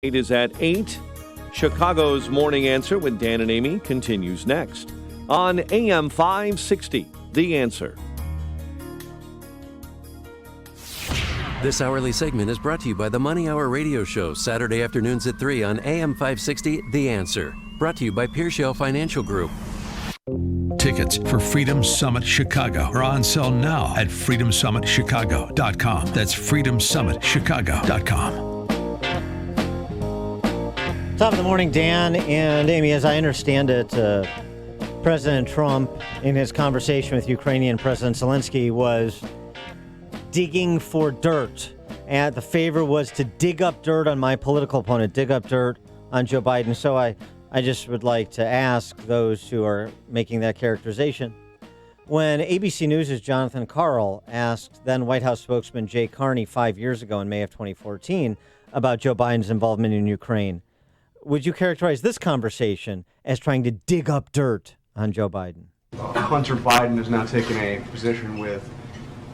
It is at 8. Chicago's Morning Answer with Dan and Amy continues next on AM 560, The Answer. This hourly segment is brought to you by the Money Hour radio show, Saturday afternoons at 3 on AM 560, The Answer. Brought to you by Pearshell Financial Group. Tickets for Freedom Summit Chicago are on sale now at freedomsummitchicago.com. That's freedomsummitchicago.com. Top of the morning, Dan and Amy. As I understand it, President Trump, in his conversation with Ukrainian President Zelensky, was digging for dirt. And the favor was to dig up dirt on my political opponent, dig up dirt on Joe Biden. So I just would like to ask those who are making that characterization. When ABC News' Jonathan Karl asked then White House spokesman Jay Carney 5 years ago in May of 2014 about Joe Biden's involvement in Ukraine, would you characterize this conversation as trying to dig up dirt on Joe Biden? Hunter Biden has now taken a position with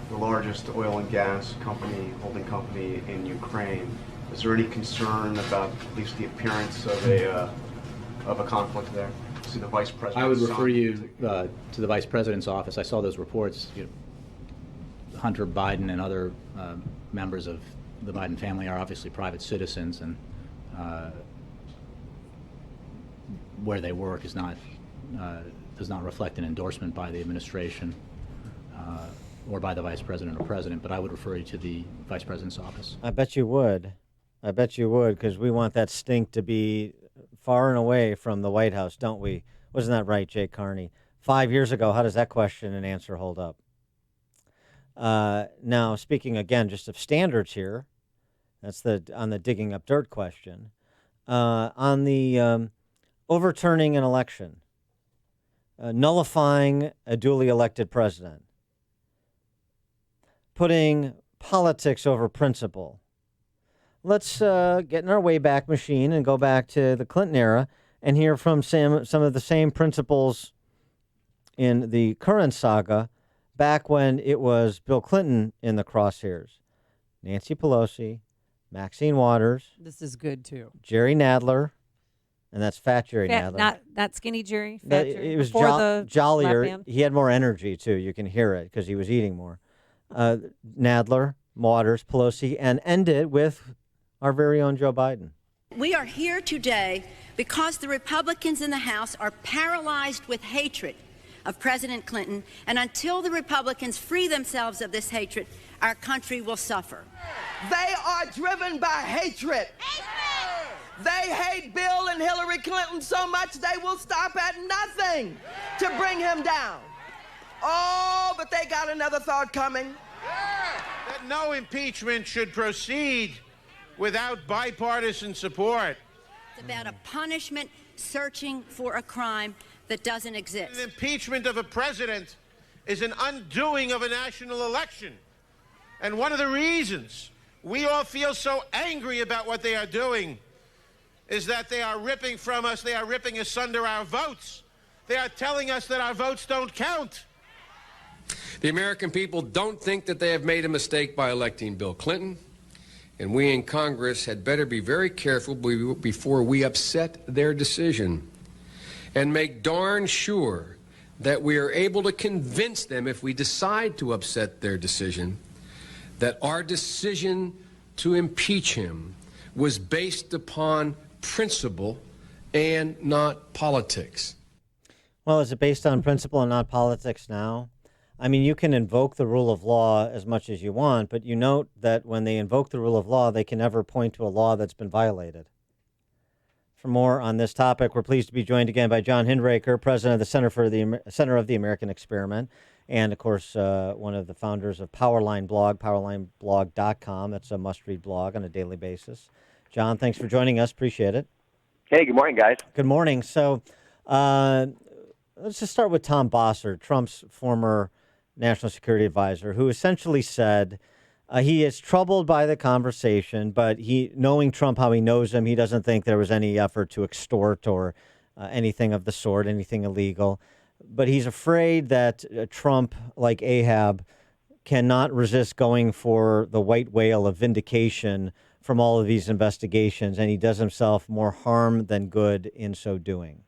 the largest oil and gas company, holding company in Ukraine. Is there any concern about at least the appearance of a conflict there? See the vice president. I would refer you to the vice president's office. I saw those reports. Hunter Biden and other members of the Biden family are obviously private citizens, and where they work does not reflect an endorsement by the administration or by the vice president or president. But I would refer you to the vice president's office. I bet you would. Because we want that stink to be far and away from the White House, don't we? Wasn't that right, Jay Carney? 5 years ago, how does that question and answer hold up? Now, speaking again just of standards here, that's on the digging up dirt question. On the overturning an election, nullifying a duly elected president, putting politics over principle. Let's get in our Wayback Machine and go back to the Clinton era and hear from some of the same principles in the current saga back when it was Bill Clinton in the crosshairs. Nancy Pelosi, Maxine Waters. This is good, too. Jerry Nadler. And that's Fat Jerry Nadler. Not that skinny Jerry. Fat Jerry. It was the jollier. He had more energy, too. You can hear it because he was eating more. Nadler, Waters, Pelosi, and end it with our very own Joe Biden. We are here today because the Republicans in the House are paralyzed with hatred of President Clinton, and until the Republicans free themselves of this hatred, our country will suffer. They are driven by hatred. They hate Bill and Hillary Clinton so much they will stop at nothing to bring him down. Oh, but they got another thought coming. That no impeachment should proceed without bipartisan support. It's about a punishment searching for a crime that doesn't exist. An impeachment of a president is an undoing of a national election. And one of the reasons we all feel so angry about what they are doing is that they are ripping from us, they are ripping asunder our votes. They are telling us that our votes don't count. The American people don't think that they have made a mistake by electing Bill Clinton, and we in Congress had better be very careful before we upset their decision and make darn sure that we are able to convince them, if we decide to upset their decision, that our decision to impeach him was based upon principle and not politics. Well, is it based on principle and not politics now? I mean, you can invoke the rule of law as much as you want, but you note that when they invoke the rule of law, they can never point to a law that's been violated. For more on this topic, we're pleased to be joined again by John Hinderaker, president of the Center of the American Experiment, and, of course, one of the founders of Powerline Blog, powerlineblog.com. That's a must-read blog on a daily basis. John, thanks for joining us. Appreciate it. Hey, good morning, guys. Good morning. So let's just start with Tom Bossert, Trump's former national security advisor, who essentially said he is troubled by the conversation, but knowing Trump how he knows him, he doesn't think there was any effort to extort or anything of the sort, anything illegal. But he's afraid that Trump, like Ahab, cannot resist going for the white whale of vindication from all of these investigations, and he does himself more harm than good in so doing.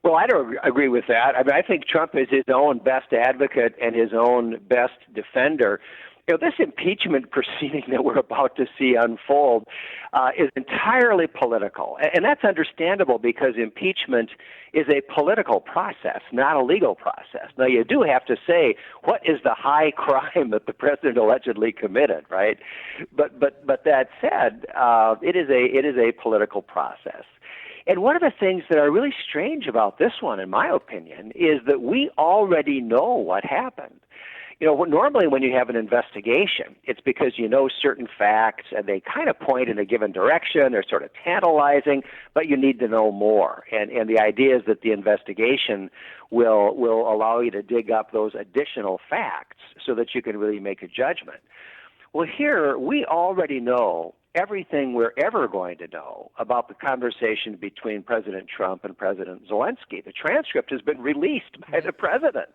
Well, I don't agree with that. I mean, I think Trump is his own best advocate and his own best defender. You know, this impeachment proceeding that we're about to see unfold is entirely political. And that's understandable because impeachment is a political process, not a legal process. Now, you do have to say, what is the high crime that the president allegedly committed, right? But that said, it is a political process. And one of the things that are really strange about this one, in my opinion, is that we already know what happened. You know, normally when you have an investigation, it's because you know certain facts and they kind of point in a given direction. They're sort of tantalizing, but you need to know more. And the idea is that the investigation will allow you to dig up those additional facts so that you can really make a judgment. Well, here we already know everything we're ever going to know about the conversation between President Trump and President Zelensky. The transcript has been released by the president.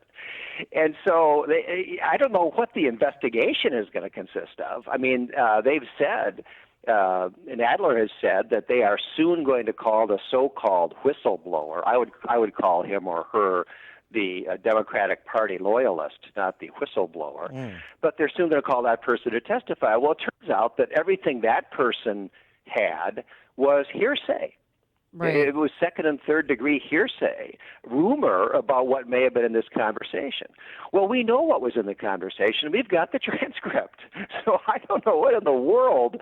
And so I don't know what the investigation is going to consist of. I mean, they've said, and Adler has said, that they are soon going to call the so-called whistleblower. I would call him or her the Democratic Party loyalist, not the whistleblower. But they're soon going to call that person to testify. Well, it turns out that everything that person had was hearsay. Right. It was second and third degree hearsay, rumor about what may have been in this conversation. Well, we know what was in the conversation. We've got the transcript. So I don't know what in the world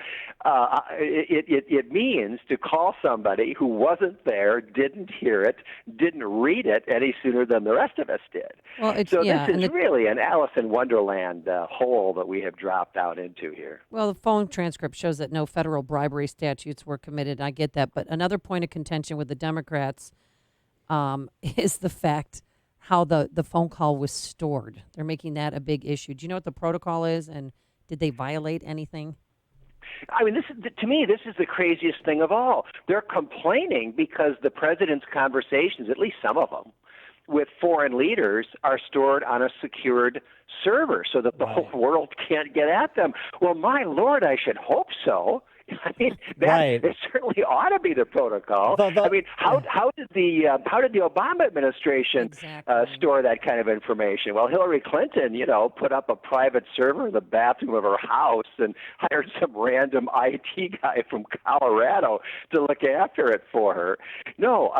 it means to call somebody who wasn't there, didn't hear it, didn't read it any sooner than the rest of us did. Well, this is really an Alice in Wonderland hole that we have dropped out into here. Well, the phone transcript shows that no federal bribery statutes were committed. I get that. But another point of contention with the Democrats is the fact how the phone call was stored. They're making that a big issue. Do you know what the protocol is, and did they violate anything? I mean, to me, this is the craziest thing of all. They're complaining because the president's conversations, at least some of them, with foreign leaders are stored on a secured server so that the whole world can't get at them. Well, my Lord, I should hope so. I mean, it certainly ought to be the protocol. I mean, how did the Obama administration store that kind of information? Well, Hillary Clinton, put up a private server in the bathroom of her house and hired some random IT guy from Colorado to look after it for her. No,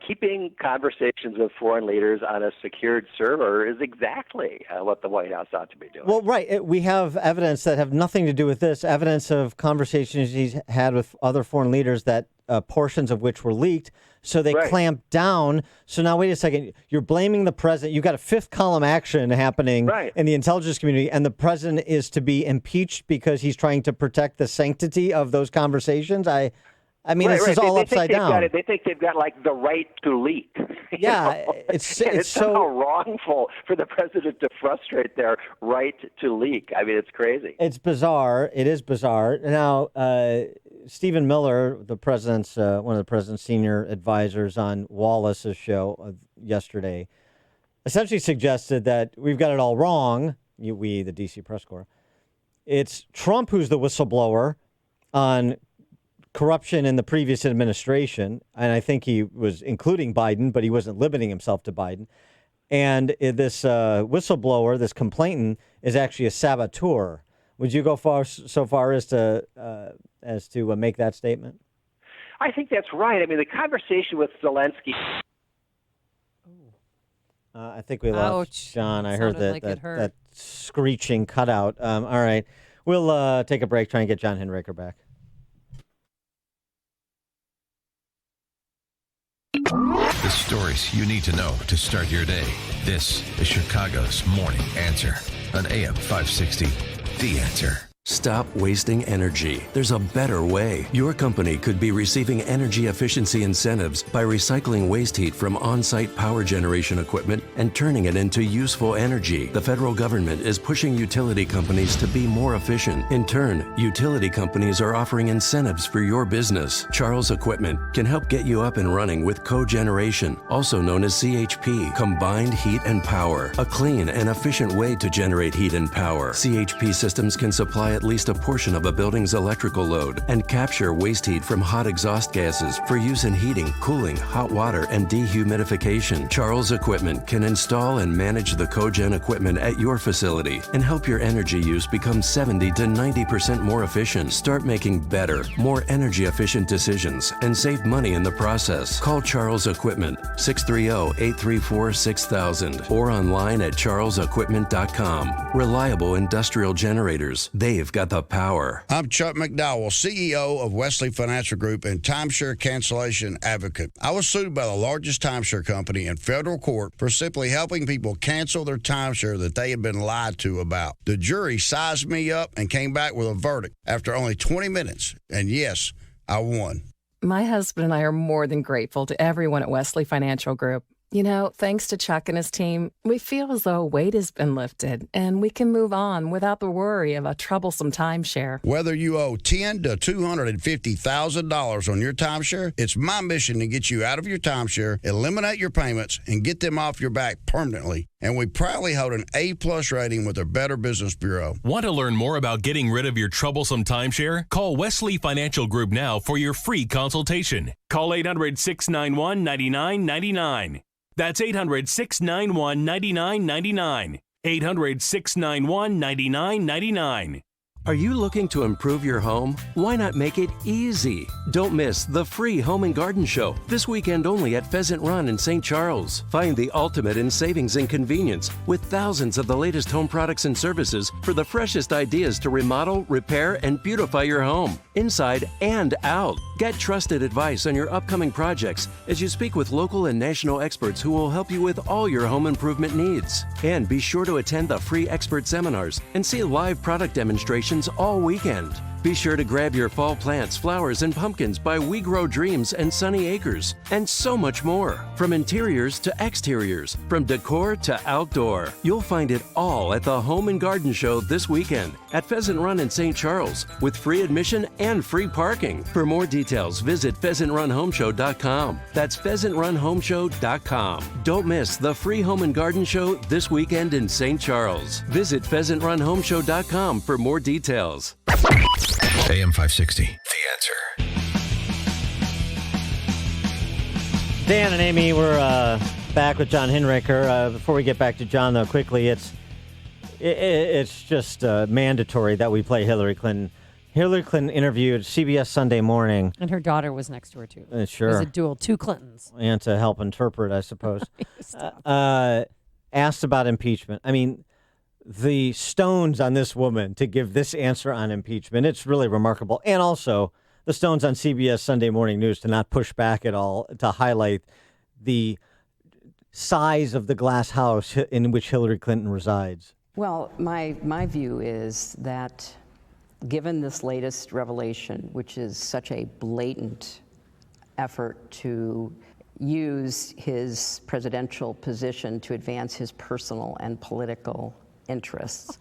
keeping conversations with foreign leaders on a secured server is exactly what the White House ought to be doing. Well, right. We have evidence that have nothing to do with this, evidence of conversations he's had with other foreign leaders that portions of which were leaked. So they clamped down. So now, wait a second. You're blaming the president. You've got a fifth column action happening in the intelligence community, and the president is to be impeached because he's trying to protect the sanctity of those conversations. I mean, this is all upside down. They think they've got like the right to leak. Yeah, it's so wrongful for the president to frustrate their right to leak. I mean, it's crazy. It's bizarre. It is bizarre. Now, Stephen Miller, the president's one of the president's senior advisors on Wallace's show yesterday, essentially suggested that we've got it all wrong. We, the D.C. press corps. It's Trump who's the whistleblower on corruption in the previous administration, and I think he was including Biden, but he wasn't limiting himself to Biden. And this whistleblower, this complainant, is actually a saboteur. Would you go so far as to make that statement? I think that's right. I mean, the conversation with Zelensky. I think we lost John. I heard that screeching cutout. All right, we'll take a break. Try and get John Hinderaker back. The stories you need to know to start your day. This is Chicago's Morning Answer on AM 560. The Answer. Stop wasting energy. There's a better way. Your company could be receiving energy efficiency incentives by recycling waste heat from on-site power generation equipment and turning it into useful energy. The federal government is pushing utility companies to be more efficient. In turn, utility companies are offering incentives for your business. Charles Equipment can help get you up and running with cogeneration, also known as CHP, Combined Heat and Power, a clean and efficient way to generate heat and power. CHP systems can supply at least a portion of a building's electrical load and capture waste heat from hot exhaust gases for use in heating, cooling, hot water, and dehumidification. Charles Equipment can install and manage the cogen equipment at your facility and help your energy use become 70 to 90% more efficient. Start making better, more energy-efficient decisions and save money in the process. Call Charles Equipment, 630-834-6000 or online at charlesequipment.com. Reliable industrial generators. They've got the power. I'm Chuck McDowell, CEO of Wesley Financial Group and timeshare cancellation advocate. I was sued by the largest timeshare company in federal court for simply helping people cancel their timeshare that they had been lied to about. The jury sized me up and came back with a verdict after only 20 minutes. And yes, I won. My husband and I are more than grateful to everyone at Wesley Financial Group. You know, thanks to Chuck and his team, we feel as though a weight has been lifted and we can move on without the worry of a troublesome timeshare. Whether you owe $10,000 to $250,000 on your timeshare, it's my mission to get you out of your timeshare, eliminate your payments, and get them off your back permanently. And we proudly hold an A+ rating with the Better Business Bureau. Want to learn more about getting rid of your troublesome timeshare? Call Wesley Financial Group now for your free consultation. Call 800-691-9999. That's 800-691-9999. 800-691-9999. Are you looking to improve your home? Why not make it easy? Don't miss the free Home and Garden Show this weekend only at Pheasant Run in St. Charles. Find the ultimate in savings and convenience with thousands of the latest home products and services for the freshest ideas to remodel, repair, and beautify your home, inside and out. Get trusted advice on your upcoming projects as you speak with local and national experts who will help you with all your home improvement needs. And be sure to attend the free expert seminars and see live product demonstrations all weekend. Be sure to grab your fall plants, flowers, and pumpkins by We Grow Dreams and Sunny Acres, and so much more. From interiors to exteriors, from decor to outdoor, you'll find it all at the Home and Garden Show this weekend at Pheasant Run in St. Charles with free admission and free parking. For more details, visit pheasantrunhomeshow.com. That's pheasantrunhomeshow.com. Don't miss the free Home and Garden Show this weekend in St. Charles. Visit pheasantrunhomeshow.com for more details. AM 560, The Answer. Dan and Amy, we're back with John Hinderaker. Before we get back to John, though, quickly, it's just mandatory that we play Hillary Clinton. Hillary Clinton interviewed CBS Sunday Morning. And her daughter was next to her, too. Sure. It was a duel, two Clintons. And to help interpret, I suppose. Asked about impeachment. I mean, the stones on this woman to give this answer on impeachment, it's really remarkable. And also the stones on CBS Sunday Morning News to not push back at all, to highlight the size of the glass house in which Hillary Clinton resides. Well, my view is that given this latest revelation, which is such a blatant effort to use his presidential position to advance his personal and political interests,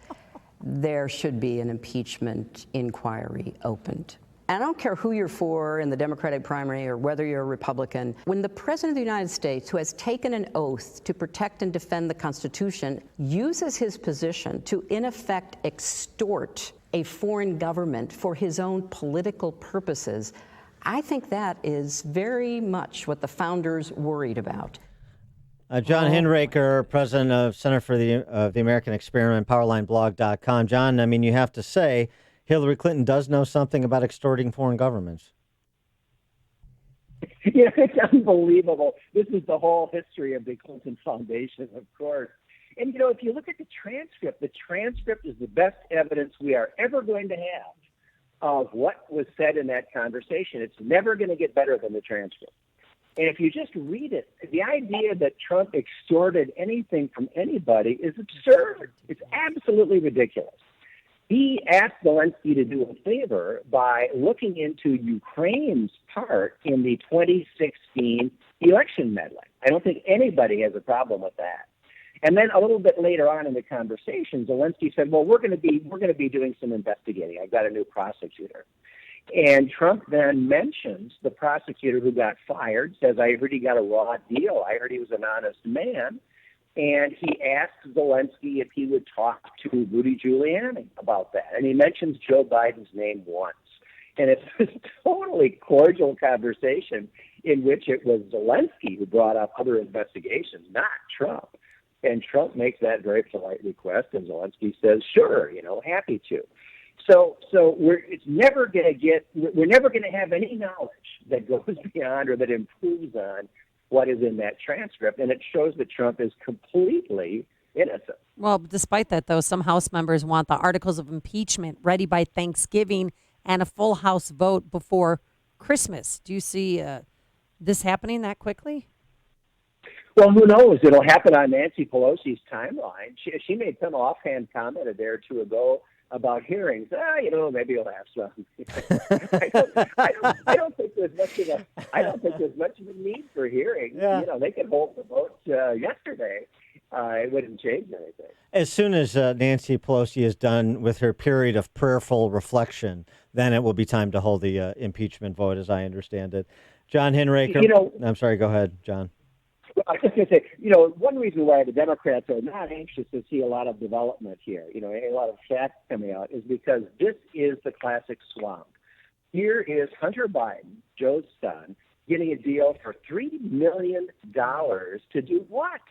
there should be an impeachment inquiry opened. And I don't care who you're for in the Democratic primary or whether you're a Republican. When the President of the United States, who has taken an oath to protect and defend the Constitution, uses his position to, in effect, extort a foreign government for his own political purposes, I think that is very much what the founders worried about. John Hinderaker, president of Center for the American Experiment, PowerlineBlog.com. John, I mean, you have to say Hillary Clinton does know something about extorting foreign governments. Yeah, it's unbelievable. This is the whole history of the Clinton Foundation, of course. And, if you look at the transcript is the best evidence we are ever going to have of what was said in that conversation. It's never going to get better than the transcript. And if you just read it, the idea that Trump extorted anything from anybody is absurd. It's absolutely ridiculous. He asked Zelensky to do a favor by looking into Ukraine's part in the 2016 election meddling. I don't think anybody has a problem with that. And then a little bit later on in the conversation, Zelensky said, "Well, we're going to be doing some investigating. I've got a new prosecutor." And Trump then mentions the prosecutor who got fired, says, "I heard he got a raw deal. I heard he was an honest man." And he asked Zelensky if he would talk to Rudy Giuliani about that. And he mentions Joe Biden's name once. And it's a totally cordial conversation in which it was Zelensky who brought up other investigations, not Trump. And Trump makes that very polite request, and Zelensky says, sure, happy to. So we're never going to have any knowledge that goes beyond or that improves on what is in that transcript, and it shows that Trump is completely innocent. Well, despite that, though, some House members want the articles of impeachment ready by Thanksgiving and a full House vote before Christmas. Do you see this happening that quickly? Well, who knows? It'll happen on Nancy Pelosi's timeline. She made some offhand comment a day or two ago about hearings. Maybe you'll have some. I don't think there's much of a need for hearings. Yeah. They could hold the vote yesterday. It wouldn't change anything. As soon as Nancy Pelosi is done with her period of prayerful reflection, then it will be time to hold the impeachment vote, as I understand it. John Hinderaker. I'm sorry. Go ahead, John. I was just going to say, one reason why the Democrats are not anxious to see a lot of development here, a lot of facts coming out, is because this is the classic swamp. Here is Hunter Biden, Joe's son, getting a deal for $3 million to do what?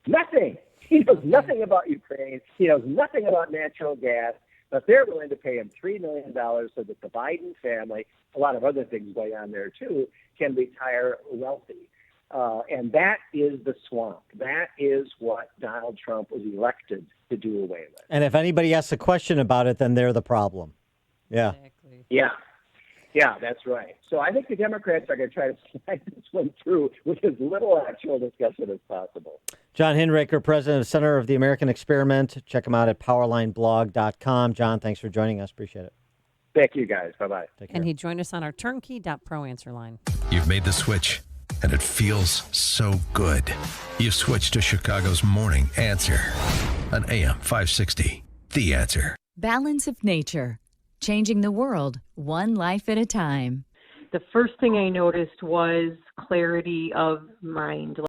Nothing. He knows nothing about Ukraine. He knows nothing about natural gas, but they're willing to pay him $3 million so that the Biden family, a lot of other things going on there too, can retire wealthy. And that is the swamp. That is what Donald Trump was elected to do away with. And if anybody asks a question about it, then they're the problem. Yeah. Exactly. Yeah, that's right. So I think the Democrats are going to try to slide this one through with as little actual discussion as possible. John Hinderaker, president of Center of the American Experiment. Check him out at powerlineblog.com. John, thanks for joining us. Appreciate it. Thank you, guys. Bye-bye. Take care. And he joined us on our turnkey.pro answer line. You've made the switch, and it feels so good. You've switched to Chicago's Morning Answer on AM 560. The Answer. Balance of nature. Changing the world, one life at a time. The first thing I noticed was clarity of mind.